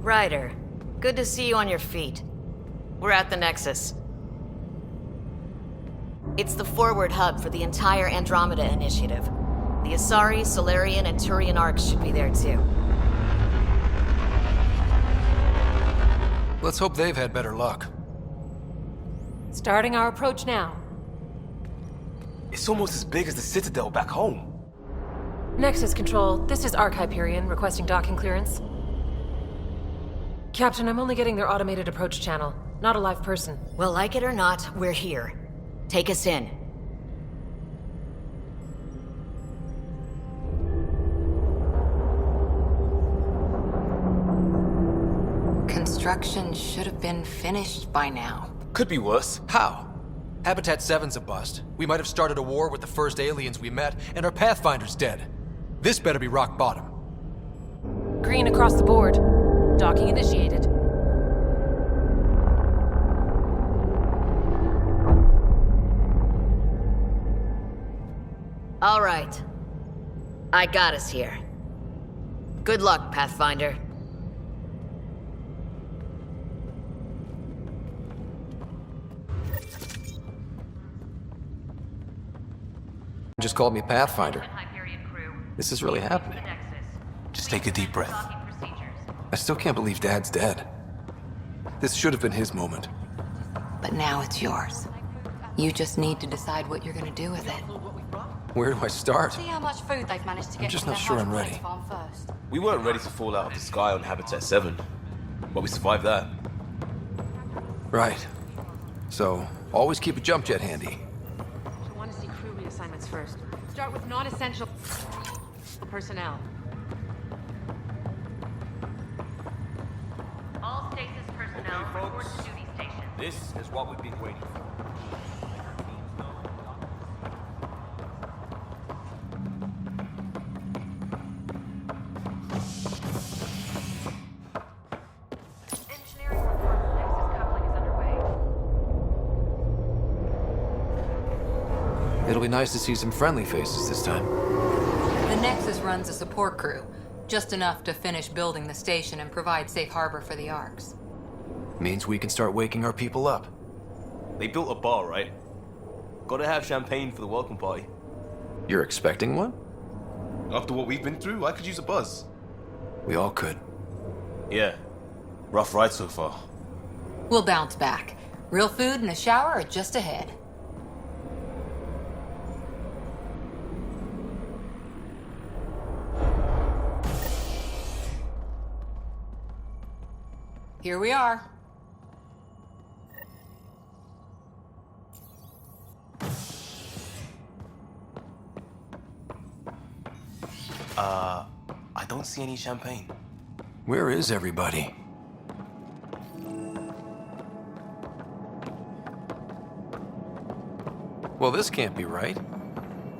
Ryder, good to see you on your feet. We're at the Nexus. It's the forward hub for the entire Andromeda initiative. The Asari, Solarian, and Turian arcs should be there too. Let's hope they've had better luck. Starting our approach now. It's almost as big as the Citadel back home. Nexus Control, this is Arc Hyperion requesting docking clearance. Captain, I'm only getting their automated approach channel, not a live person. Well, like it or not, we're here. Take us in. Construction should have been finished by now. Could be worse. How? Habitat 7's a bust. We might have started a war with the first aliens we met, and our Pathfinder's dead. This better be rock bottom. Green across the board. Docking initiated. All right. I got us here. Good luck, Pathfinder. Just called me Pathfinder. This is really happening. Just take a deep breath. I still can't believe Dad's dead. This should have been his moment. But now it's yours. You just need to decide what you're gonna do with it. Where do I start? See how much food they've managed to get just from not their sure I'm hydroponics ready. farm first. We weren't ready to fall out of the sky on Habitat 7, but we survived that. Right. So, always keep a jump jet handy. I want to see crew reassignments first. Start with non-essential personnel. All stasis personnel report to duty station. This is what we've been waiting for. Engineering report for Nexus coupling is underway. It'll be nice to see some friendly faces this time. The Nexus runs a support crew, just enough to finish building the station and provide safe harbor for the arcs. Means we can start waking our people up. They built a bar, right? Gotta have champagne for the welcome party. You're expecting one? After what we've been through, I could use a buzz. We all could. Yeah. Rough ride so far. We'll bounce back. Real food and a shower are just ahead. Here we are. I don't see any champagne. Where is everybody? Well, this can't be right.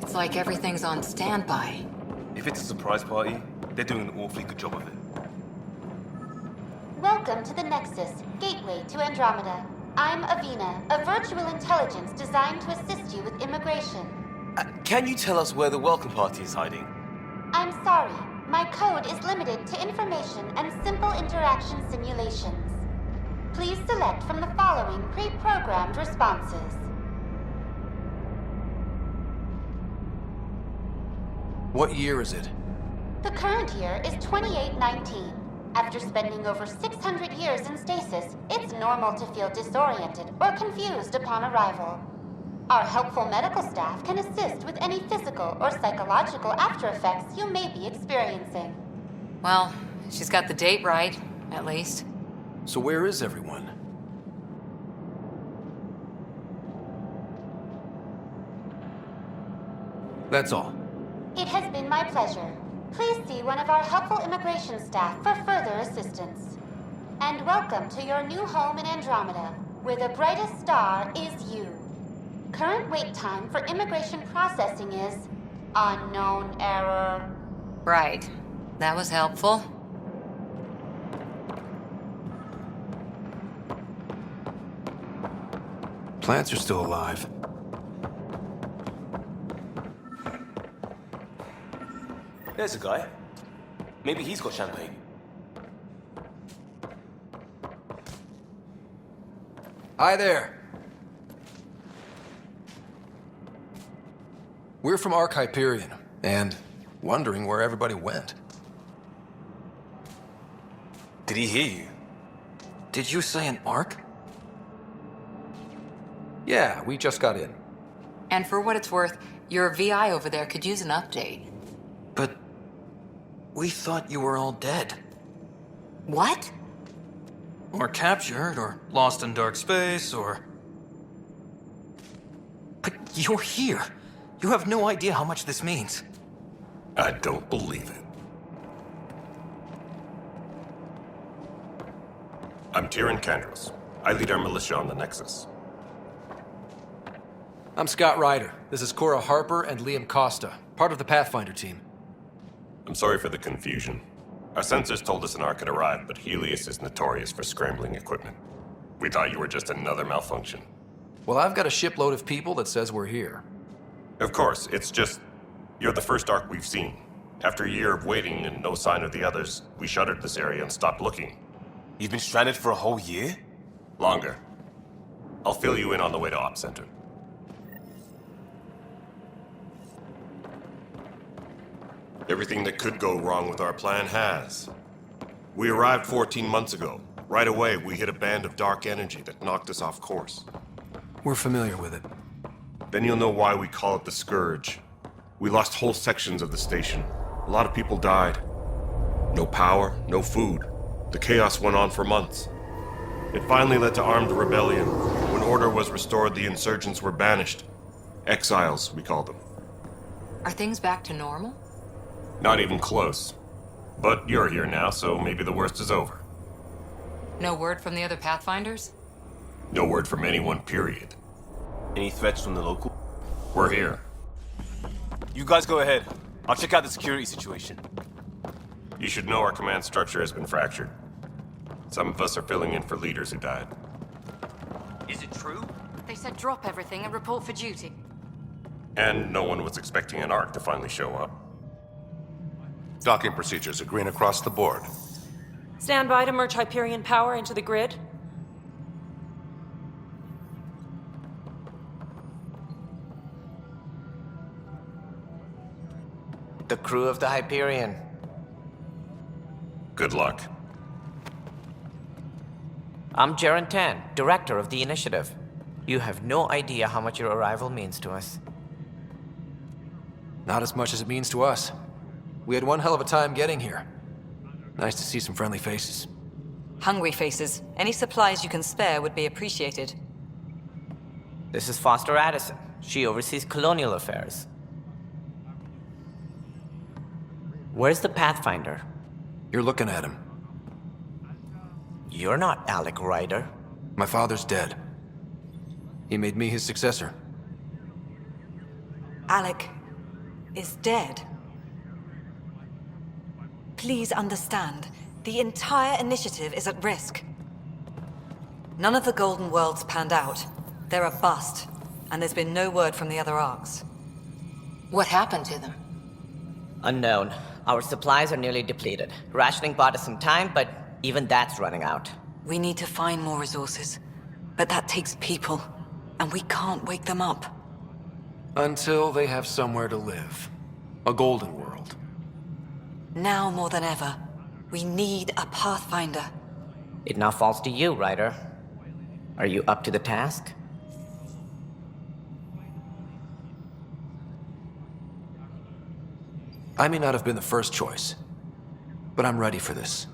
It's like everything's on standby. If it's a surprise party, they're doing an awfully good job of it. Welcome to the Nexus, gateway to Andromeda. I'm Avina, a virtual intelligence designed to assist you with immigration. Can you tell us where the welcome party is hiding? I'm sorry, my code is limited to information and simple interaction simulations. Please select from the following pre-programmed responses. What year is it? The current year is 2819. After spending over 600 years in stasis, it's normal to feel disoriented or confused upon arrival. Our helpful medical staff can assist with any physical or psychological after effects you may be experiencing. Well, she's got the date right, at least. So where is everyone? That's all. It has been my pleasure. Please see one of our helpful immigration staff for further assistance. And welcome to your new home in Andromeda, where the brightest star is you. Current wait time for immigration processing is unknown error. Right. That was helpful. Plants are still alive. There's a guy. Maybe he's got champagne. Hi there. We're from Ark Hyperion, and wondering where everybody went. Did he hear you? Did you say an arc? Yeah, we just got in. And for what it's worth, your VI over there could use an update. But we thought you were all dead. What? Or captured, or lost in dark space, or... But you're here. You have no idea how much this means. I don't believe it. I'm Tyrion Candros. I lead our militia on the Nexus. I'm Scott Ryder. This is Cora Harper and Liam Costa, part of the Pathfinder team. I'm sorry for the confusion. Our sensors told us an Ark had arrived, but Helios is notorious for scrambling equipment. We thought you were just another malfunction. Well, I've got a shipload of people that says we're here. Of course, it's just... you're the first Ark we've seen. After a year of waiting and no sign of the others, we shuttered this area and stopped looking. You've been stranded for a whole year? Longer. I'll fill you in on the way to Op Center. Everything that could go wrong with our plan has. We arrived 14 months ago. Right away, we hit a band of dark energy that knocked us off course. We're familiar with it. Then you'll know why we call it the Scourge. We lost whole sections of the station. A lot of people died. No power, no food. The chaos went on for months. It finally led to armed rebellion. When order was restored, the insurgents were banished. Exiles, we call them. Are things back to normal? Not even close. But you're here now, so maybe the worst is over. No word from the other Pathfinders? No word from anyone, period. Any threats from the local? We're here. You guys go ahead. I'll check out the security situation. You should know our command structure has been fractured. Some of us are filling in for leaders who died. Is it true? They said drop everything and report for duty. And no one was expecting an Ark to finally show up. Docking procedures are green across the board. Stand by to merge Hyperion power into the grid. The crew of the Hyperion. Good luck. I'm Jaren Tan, director of the initiative. You have no idea how much your arrival means to us. Not as much as it means to us. We had one hell of a time getting here. Nice to see some friendly faces. Hungry faces. Any supplies you can spare would be appreciated. This is Foster Addison. She oversees colonial affairs. Where's the Pathfinder? You're looking at him. You're not Alec Ryder. My father's dead. He made me his successor. Alec is dead. Please understand, the entire initiative is at risk. None of the Golden Worlds panned out. They're a bust, and there's been no word from the other arcs. What happened to them? Unknown. Our supplies are nearly depleted. Rationing bought us some time, but even that's running out. We need to find more resources, but that takes people, and we can't wake them up. Until they have somewhere to live. A golden world. Now more than ever, we need a Pathfinder. It now falls to you, Ryder. Are you up to the task? I may not have been the first choice, but I'm ready for this.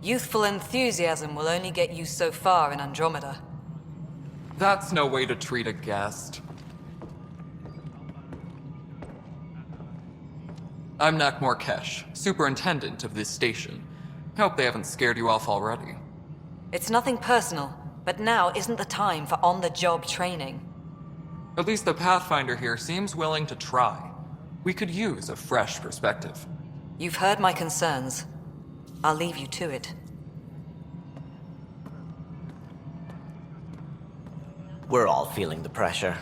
Youthful enthusiasm will only get you so far in Andromeda. That's no way to treat a guest. I'm Nak Morkesh, superintendent of this station. Hope they haven't scared you off already. It's nothing personal, but now isn't the time for on-the-job training. At least the Pathfinder here seems willing to try. We could use a fresh perspective. You've heard my concerns. I'll leave you to it. We're all feeling the pressure.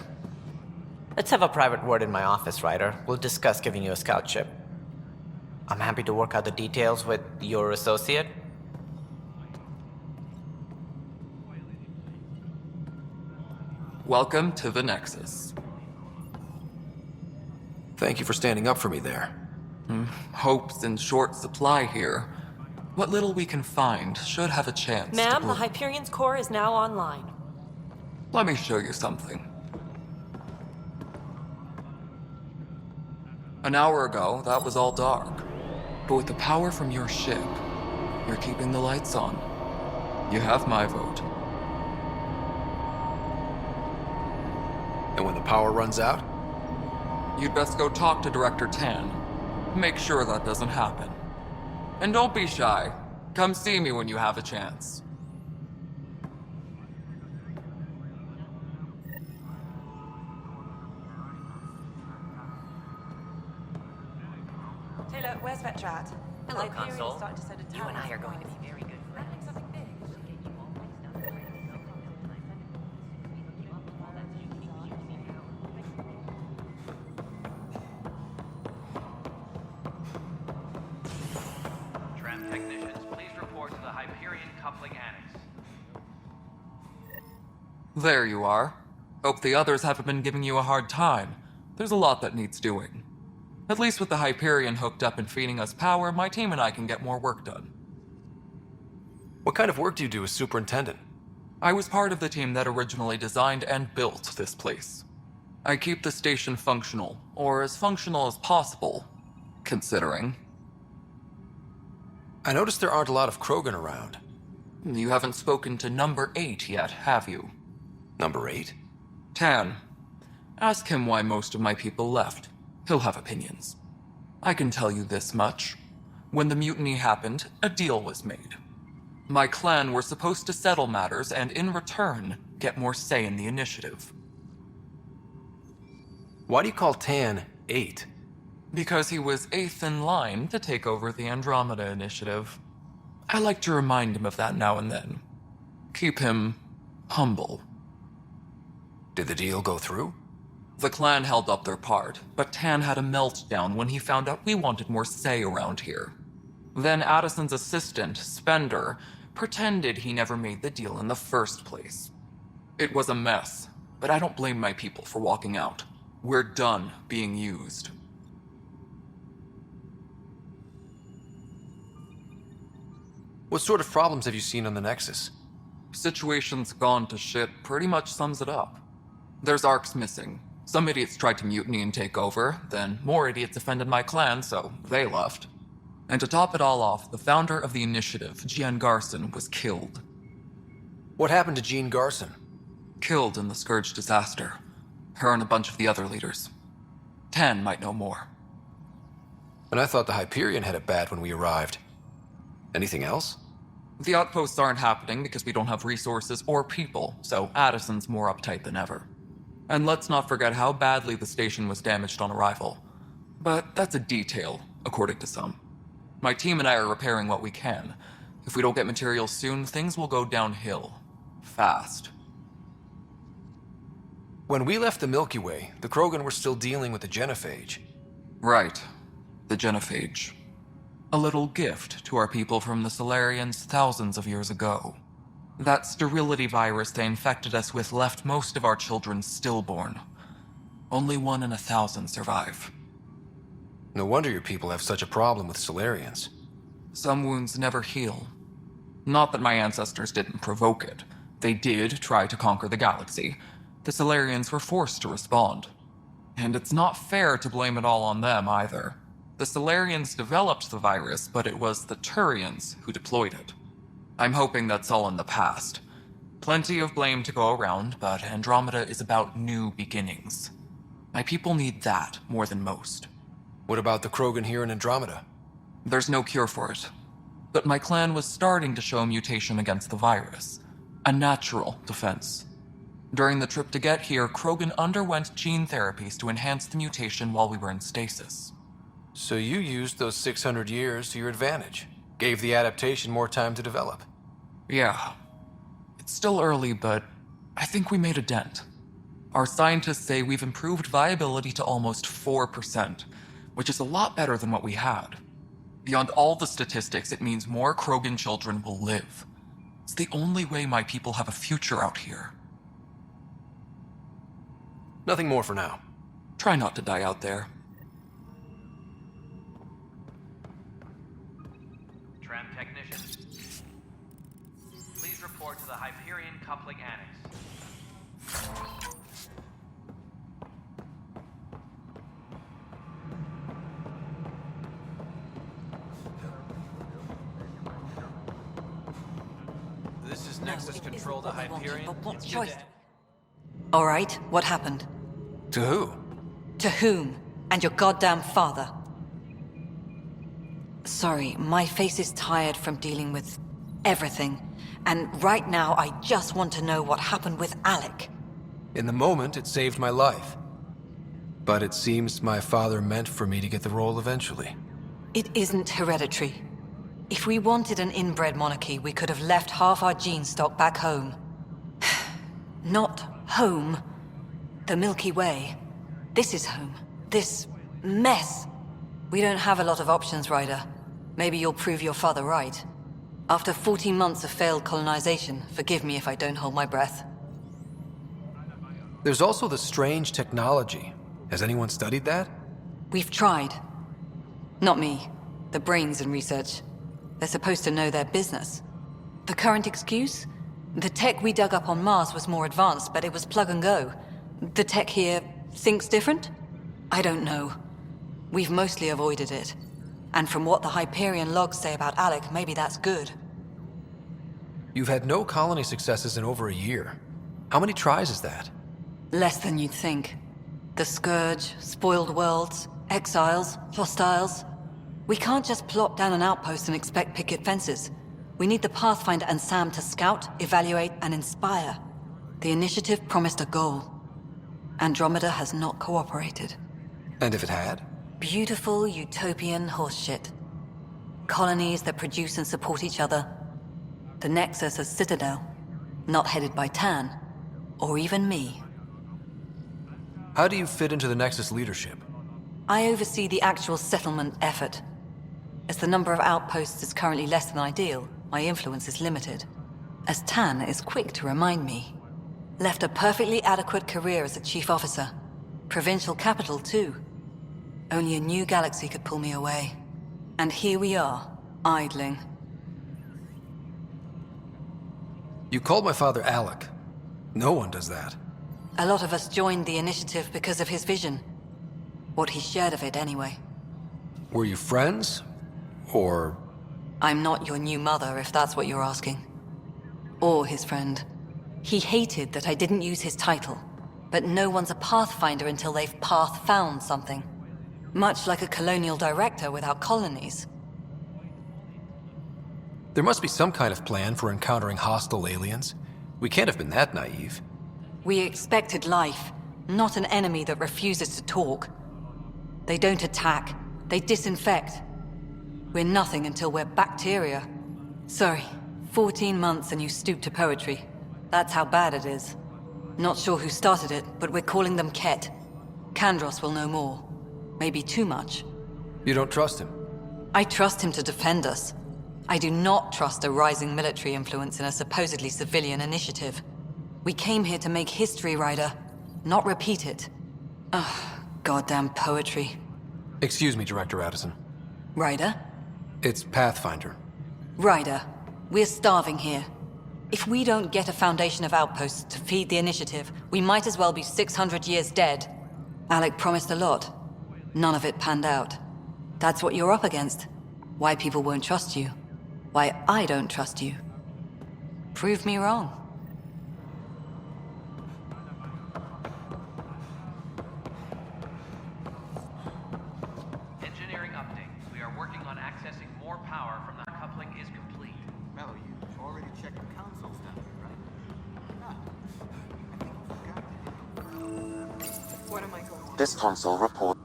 Let's have a private word in my office, Ryder. We'll discuss giving you a scout ship. I'm happy to work out the details with your associate. welcome to the Nexus. Thank you for standing up for me there. Hope's in short supply here. What little we can find should have a chance to Ma'am, the bloom. Hyperion's core is now online. Let me show you something. An hour ago, that was all dark. But with the power from your ship, you're keeping the lights on. You have my vote. And when the power runs out? You'd best go talk to Director Tan. Make sure that doesn't happen. And don't be shy. Come see me when you have a chance. Taylor, where's Vetrat? Hello, The Hyperion's Console. starting to send a You and I are going to tower. be very good friends. Tram technicians, please report to the Hyperion Coupling Annex. There you are. Hope the others haven't been giving you a hard time. There's a lot that needs doing. At least with the Hyperion hooked up and feeding us power, my team and I can get more work done. What kind of work do you do as superintendent? I was part of the team that originally designed and built this place. I keep the station functional, or as functional as possible, considering. I noticed there aren't a lot of Krogan around. You haven't spoken to number 8 yet, have you? Number 8? Tan. Ask him why most of my people left. He'll have opinions. I can tell you this much. When the mutiny happened, a deal was made. My clan were supposed to settle matters and, in return, get more say in the initiative. Why do you call Tan 8? Because he was 8th in line to take over the Andromeda initiative. I like to remind him of that now and then. Keep him humble. Did the deal go through? The clan held up their part, but Tan had a meltdown when he found out we wanted more say around here. Then Addison's assistant, Spender, pretended he never made the deal in the first place. It was a mess, but I don't blame my people for walking out. We're done being used. What sort of problems have you seen on the Nexus? Situation's gone to shit pretty much sums it up. There's arcs missing. Some idiots tried to mutiny and take over, then more idiots offended my clan, so they left. And to top it all off, the founder of the initiative, Jean Garson, was killed. What happened to Jean Garson? Killed in the Scourge disaster. Her and a bunch of the other leaders. Tan might know more. And I thought the Hyperion had it bad when we arrived. Anything else? The outposts aren't happening because we don't have resources or people, so Addison's more uptight than ever. And let's not forget how badly the station was damaged on arrival. But that's a detail, according to some. My team and I are repairing what we can. If we don't get materials soon, things will go downhill. Fast. When we left the Milky Way, the Krogan were still dealing with the genophage. Right. The genophage. A little gift to our people from the Solarians thousands of years ago. That sterility virus they infected us with left most of our children stillborn. Only 1 in 1,000 survive. No wonder your people have such a problem with Solarians. Some wounds never heal. Not that my ancestors didn't provoke it. They did try to conquer the galaxy. The Solarians were forced to respond. And it's not fair to blame it all on them either. The Solarians developed the virus, but it was the Turians who deployed it. I'm hoping that's all in the past. Plenty of blame to go around, but Andromeda is about new beginnings. My people need that more than most. What about the Krogan here in Andromeda? There's no cure for it. But my clan was starting to show mutation against the virus. A natural defense. During the trip to get here, Krogan underwent gene therapies to enhance the mutation while we were in stasis. So you used those 600 years to your advantage. Gave the adaptation more time to develop. Yeah. It's still early, but I think we made a dent. Our scientists say we've improved viability to almost 4%, which is a lot better than what we had. Beyond all the statistics, it means more Krogan children will live. It's the only way my people have a future out here. Nothing more for now. Try not to die out there. Tram technicians, please report to the Hyperion Coupling Annex. This is Nexus Control to Hyperion. But what It's choice? good. All right, what happened? To who? To whom? And your goddamn father. Sorry, my face is tired from dealing with everything. And right now, I just want to know what happened with Alec. In the moment, it saved my life. But it seems my father meant for me to get the role eventually. It isn't hereditary. If we wanted an inbred monarchy, we could have left half our gene stock back home. Not home. The Milky Way. This is home. This mess. We don't have a lot of options, Ryder. Maybe you'll prove your father right. After 14 months of failed colonization, forgive me if I don't hold my breath. There's also the strange technology. Has anyone studied that? We've tried. Not me. The brains in research. They're supposed to know their business. The current excuse? The tech we dug up on Mars was more advanced, but it was plug and go. The tech here thinks different? I don't know. We've mostly avoided it. And from what the Hyperion logs say about Alec, maybe that's good. You've had no colony successes in over a year. How many tries is that? Less than you'd think. The Scourge, spoiled worlds, exiles, hostiles. We can't just plop down an outpost and expect picket fences. We need the Pathfinder and Sam to scout, evaluate, and inspire. The initiative promised a goal. Andromeda has not cooperated. And if it had? Beautiful utopian horseshit. Colonies that produce and support each other. The Nexus as Citadel, not headed by Tan, or even me. How do you fit into the Nexus leadership? I oversee the actual settlement effort. As the number of outposts is currently less than ideal, my influence is limited. As Tan is quick to remind me. Left a perfectly adequate career as a chief officer. Provincial capital, too. Only a new galaxy could pull me away. And here we are, idling. You called my father Alec. No one does that. A lot of us joined the initiative because of his vision. What he shared of it, anyway. Were you friends? Or... I'm not your new mother, if that's what you're asking. Or his friend. He hated that I didn't use his title. But no one's a Pathfinder until they've path-found something. Much like a colonial director without colonies. There must be some kind of plan for encountering hostile aliens. We can't have been that naive. We expected life, not an enemy that refuses to talk. They don't attack, they disinfect. We're nothing until we're bacteria. Sorry, 14 months and you stoop to poetry. That's how bad it is. Not sure who started it, but we're calling them Ket. Kandros will know more. Maybe too much. You don't trust him? I trust him to defend us. I do not trust a rising military influence in a supposedly civilian initiative. We came here to make history, Ryder, not repeat it. Ugh, goddamn poetry. Excuse me, Director Addison. Ryder? It's Pathfinder. Ryder, we're starving here. If we don't get a foundation of outposts to feed the initiative, we might as well be 600 years dead. Alec promised a lot. None of it panned out. That's what you're up against. Why people won't trust you. Why I don't trust you. Prove me wrong. Engineering update. We are working on accessing more power from the coupling is complete. Mello, you already checked the consoles down here, right? What am I going to... This console report.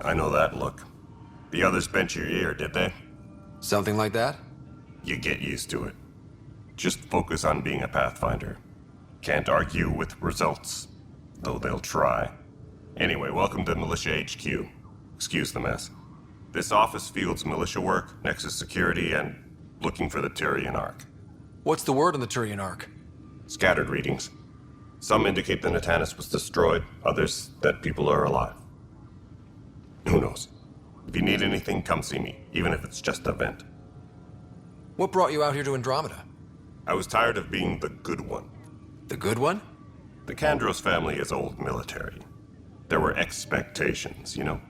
I know that look. The others bent your ear, did they? Something like that? You get used to it. Just focus on being a Pathfinder. Can't argue with results, though they'll try. Anyway, welcome to Militia HQ. Excuse the mess. This office fields militia work, Nexus security, and looking for the Turian Ark. What's the word on the Turian Ark? Scattered readings. Some indicate the Natanus was destroyed, others that people are alive. Who knows? If you need anything, come see me, even if it's just a vent. What brought you out here to Andromeda? I was tired of being the good one. The good one? The Kandros family is old military. There were expectations, you know?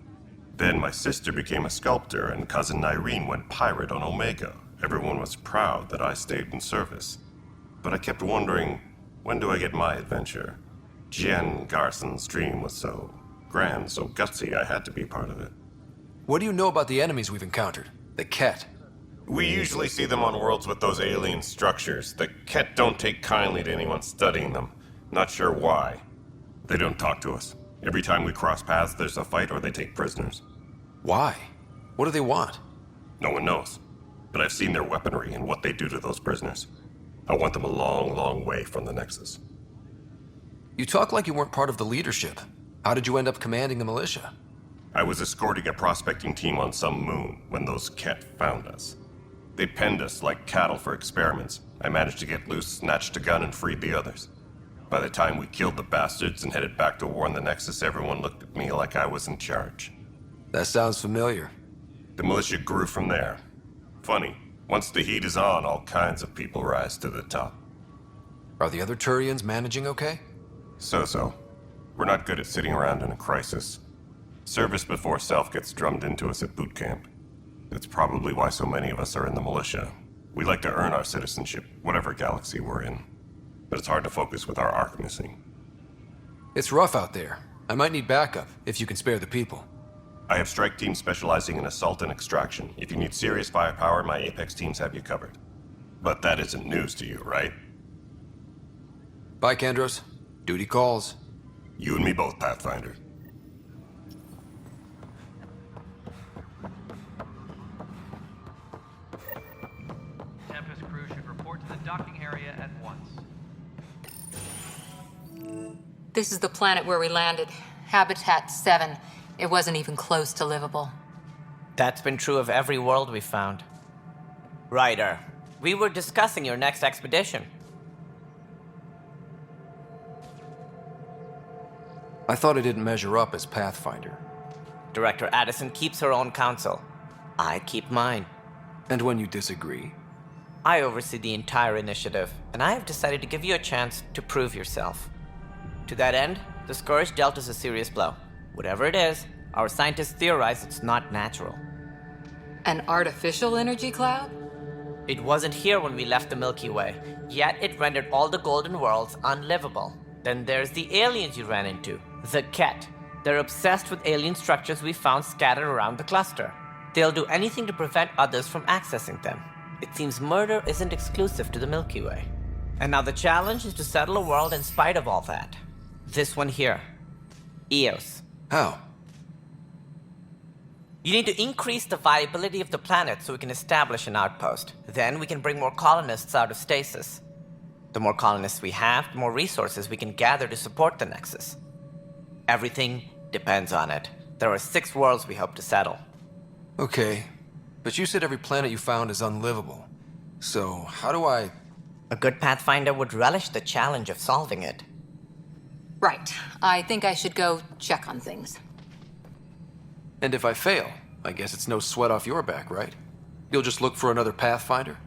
Then my sister became a sculptor and cousin Irene went pirate on Omega. Everyone was proud that I stayed in service. But I kept wondering, when do I get my adventure? Jen Garson's dream was so grand, so gutsy, I had to be part of it. What do you know about the enemies we've encountered? The Ket? We usually see them on worlds with those alien structures. The Ket don't take kindly to anyone studying them. Not sure why. They don't talk to us. Every time we cross paths, there's a fight or they take prisoners. Why? What do they want? No one knows. But I've seen their weaponry and what they do to those prisoners. I want them a long, long way from the Nexus. You talk like you weren't part of the leadership. How did you end up commanding the militia? I was escorting a prospecting team on some moon when those Ket found us. They penned us like cattle for experiments. I managed to get loose, snatched a gun, and freed the others. By the time we killed the bastards and headed back to war in the Nexus, everyone looked at me like I was in charge. That sounds familiar. The militia grew from there. Funny, once the heat is on, all kinds of people rise to the top. Are the other Turians managing okay? So-so. We're not good at sitting around in a crisis. Service before self gets drummed into us at boot camp. That's probably why so many of us are in the militia. We like to earn our citizenship, whatever galaxy we're in. But it's hard to focus with our arc missing. It's rough out there. I might need backup, if you can spare the people. I have strike teams specializing in assault and extraction. If you need serious firepower, my Apex teams have you covered. But that isn't news to you, right? Bye, Kandros. Duty calls. You and me both, Pathfinder. Tempest crew should report to the docking area at once. This is the planet where we landed. Habitat 7. It wasn't even close to livable. That's been true of every world we found. Ryder, we were discussing your next expedition. I thought I didn't measure up as Pathfinder. Director Addison keeps her own counsel. I keep mine. And when you disagree? I oversee the entire initiative, and I have decided to give you a chance to prove yourself. To that end, the Scourge dealt us a serious blow. Whatever it is, our scientists theorize it's not natural. An artificial energy cloud? It wasn't here when we left the Milky Way, yet it rendered all the golden worlds unlivable. Then there's the aliens you ran into, the Ket. They're obsessed with alien structures we found scattered around the cluster. They'll do anything to prevent others from accessing them. It seems murder isn't exclusive to the Milky Way. And now the challenge is to settle a world in spite of all that. This one here. Eos. How? You need to increase the viability of the planet so we can establish an outpost. Then we can bring more colonists out of stasis. The more colonists we have, the more resources we can gather to support the Nexus. Everything depends on it. There are 6 worlds we hope to settle. Okay, but you said every planet you found is unlivable. So, how do I... A good Pathfinder would relish the challenge of solving it. Right. I think I should go check on things. And if I fail, I guess it's no sweat off your back, right? You'll just look for another Pathfinder?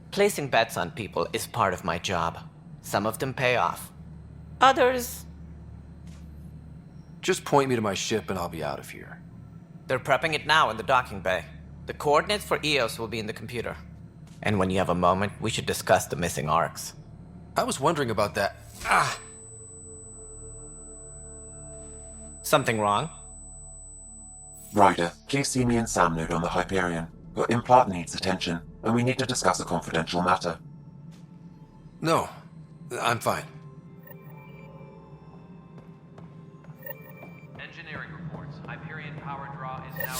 Placing bets on people is part of my job. Some of them pay off. Others... Just point me to my ship and I'll be out of here. They're prepping it now in the docking bay. The coordinates for Eos will be in the computer. And when you have a moment, we should discuss the missing arcs. I was wondering about that. Something wrong? Ryder, please see me and Samnode on the Hyperion. Your implant needs attention, and we need to discuss a confidential matter. No, I'm fine. Engineering reports. Hyperion power draw is now